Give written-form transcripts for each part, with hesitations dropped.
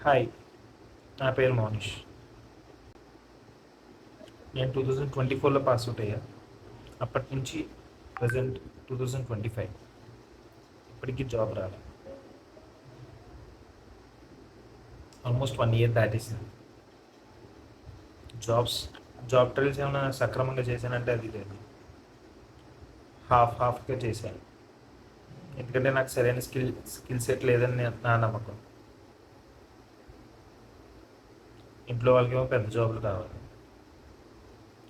Hi, నా పేరు మౌనిష్. నేను 2024లో పాస్ అవుట్ అయ్యా. అప్పటి నుంచి ప్రజెంట్ 2025 ఇప్పటికీ జాబ్ రాలి. ఆల్మోస్ట్ 1 ఇయర్ దాటేసింది. జాబ్స్ జాబ్ ట్రయల్స్ ఏమైనా సక్రమంగా చేశానంటే అది లేదు. హాఫ్గా చేశాను. ఎందుకంటే నాకు సరైన స్కిల్ సెట్ లేదని నా నమ్మకం. ఇంట్లో వాళ్ళకేమో పెద్ద జాబులు కావాలి,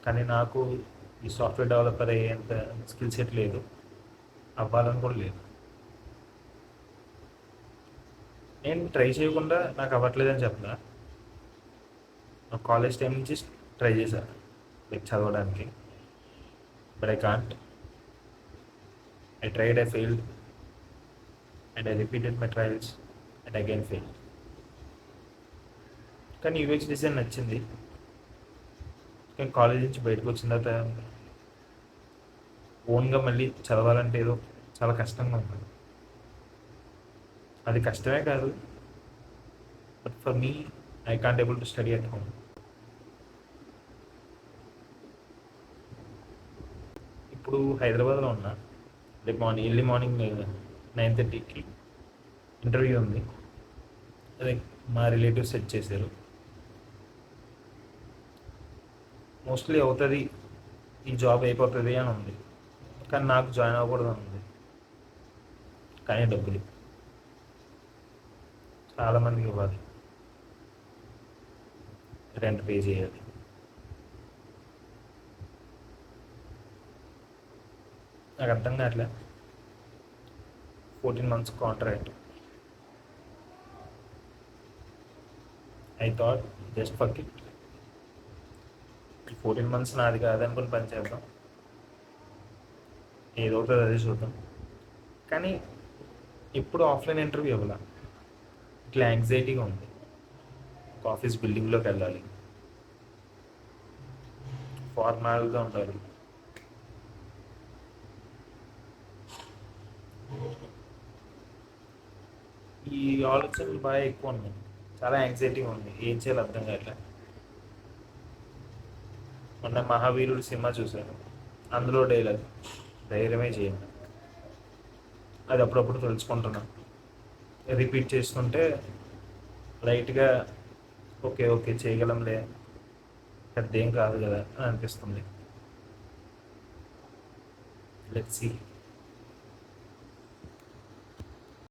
కానీ నాకు ఈ సాఫ్ట్వేర్ డెవలపర్ అయ్యేంత స్కిల్ సెట్ లేదు, అవ్వాలని కూడా లేదు. నేను ట్రై చేయకుండా నాకు అవ్వట్లేదని చెప్పనా. నా కాలేజ్ టైం నుంచి ట్రై చేశాను లైక్ చదవడానికి, but I can't. I tried, I failed, and I repeated my trials and again failed. కానీ యూఎక్స్ డిజైన్ నచ్చింది. కానీ కాలేజ్ నుంచి బయటకు వచ్చిన తర్వాత ఓన్గా మళ్ళీ చదవాలంటే ఏదో చాలా కష్టంగా ఉంది. అది కష్టమే కాదు, but for me I can't able to study at home. ఇప్పుడు హైదరాబాద్లో ఉన్నా. రేపు ఎర్లీ మార్నింగ్ 9:30కి ఇంటర్వ్యూ ఉంది. అదే మా రిలేటివ్స్ సెట్ చేశారు. మోస్ట్లీ అవుతుంది, ఈ జాబ్ అయిపోతుంది అని ఉంది, కానీ నాకు జాయిన్ అవ్వకూడదు అని ఉంది. కానీ డబ్బులు చాలామందికి ఇవ్వాలి, రెంట్ పే చేయాలి. నాకు అర్థం కావట్లే. 14 months contract. I thought just for it. ఈ 14 months నాది కాదనుకుని పని చేద్దాం, ఏదో అవుతుంది అదే చూద్దాం. కానీ ఇప్పుడు ఆఫ్లైన్ ఇంటర్వ్యూ ఇవ్వాల, ఇట్లా యాంగ్జైటీగా ఉంది. ఒక ఆఫీస్ బిల్డింగ్లోకి వెళ్ళాలి, ఫార్మాల్గా ఉండాలి. ఈ ఆలోచనలు బాగా ఎక్కువ ఉన్నాయి. చాలా యాంగ్జైటీగా ఉంది, ఏం చేయాలో అర్థం కావట్లే. మొన్న మహావీరుడు సినిమా చూశాను. అందులో డైలాగ్ ధైర్యమే చేయండి. అది అప్పుడప్పుడు తెలుసుకుంటున్నాను. రిపీట్ చేస్తుంటే లైట్గా ఓకే ఓకే చేయగలంలే, పెద్ద ఏం కాదు కదా అని అనిపిస్తుంది. Let's see.